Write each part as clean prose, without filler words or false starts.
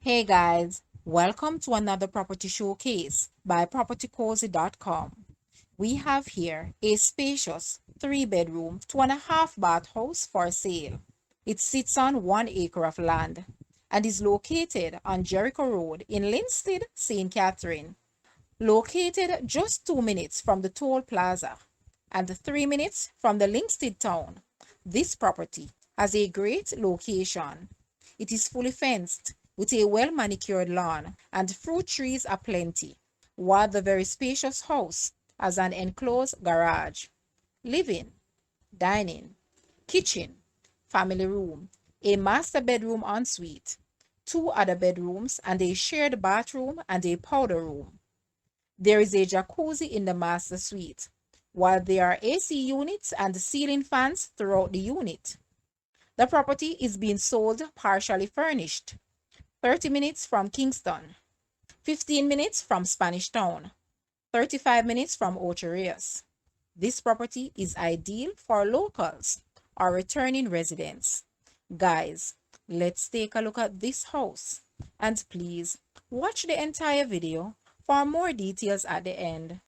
Hey guys, welcome to another property showcase by propertycozy.com. We have here a spacious 3-bedroom, 2.5 bath house for sale. It sits on 1 acre of land and is located on Jericho Road in Linstead, St. Catherine. Located just 2 minutes from the toll plaza and 3 minutes from the Linstead town, this property has a great location. It is fully fenced with a well manicured lawn and fruit trees aplenty, while the very spacious house has an enclosed garage, living, dining, kitchen, family room, a master bedroom ensuite, 2 other bedrooms, and a shared bathroom and a powder room. There is a jacuzzi in the master suite, while there are AC units and ceiling fans throughout the unit. The property is being sold partially furnished, 30 minutes from Kingston, 15 minutes from Spanish Town, 35 minutes from Ocho Rios. This property is ideal for locals or returning residents. Guys, let's take a look at this house and please watch the entire video for more details at the end.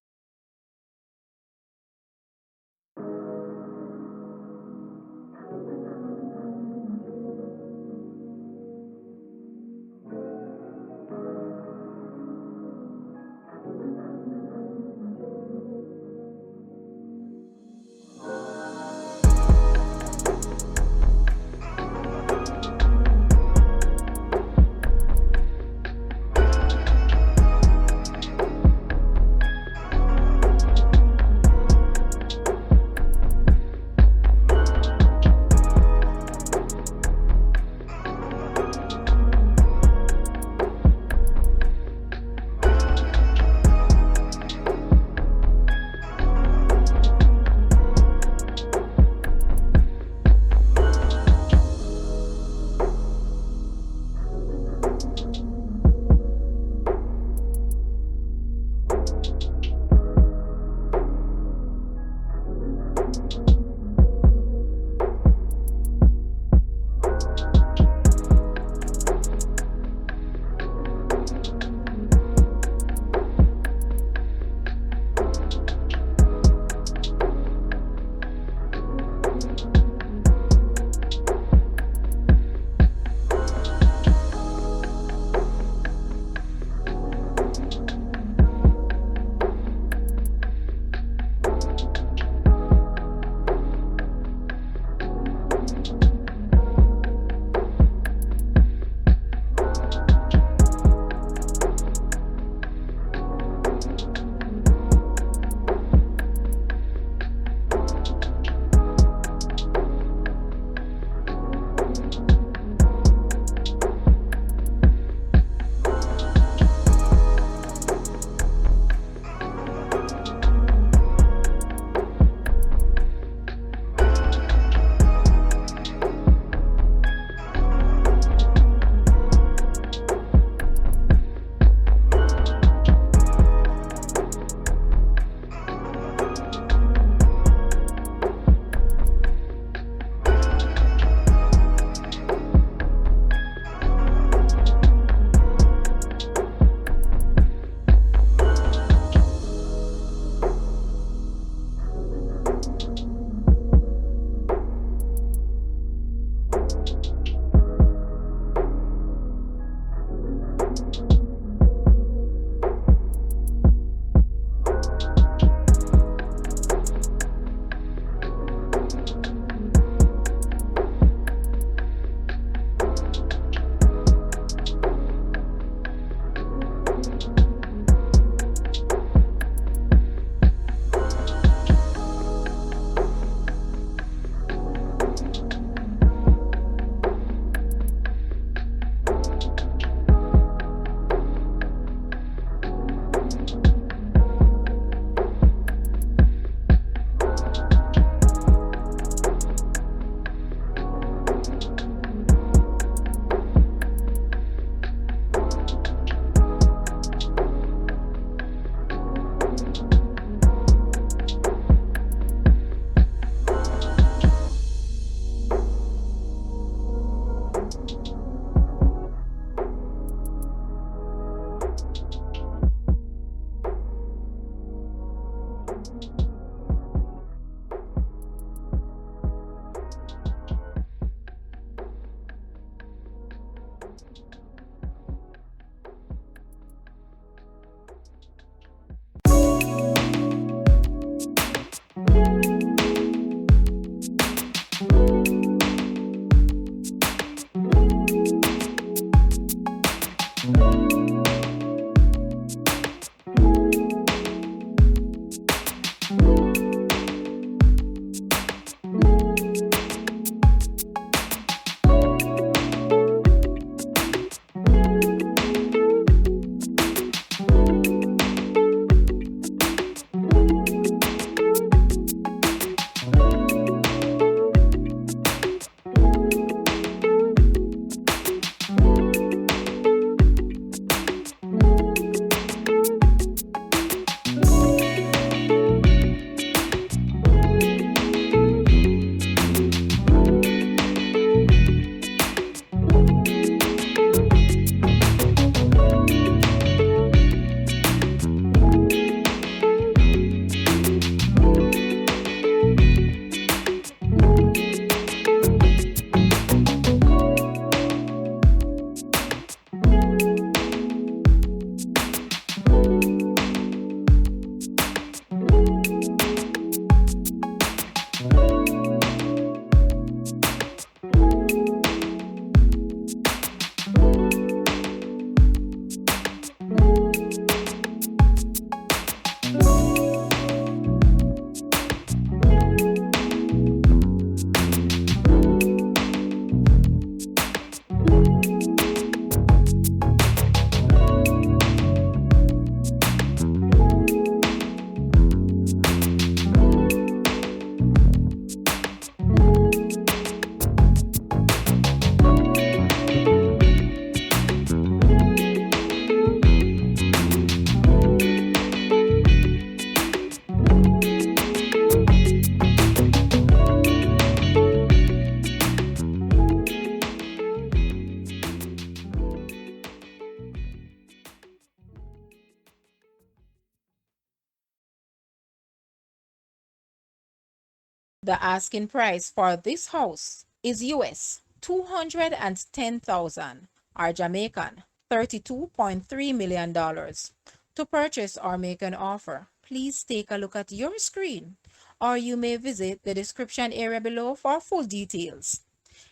The asking price for this house is US 210,000 or Jamaican $32.3 million. To purchase or make an offer, please take a look at your screen or you may visit the description area below for full details.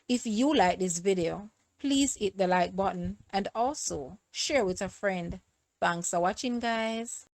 If you like this video, please hit the like button and also share with a friend. Thanks for watching, guys.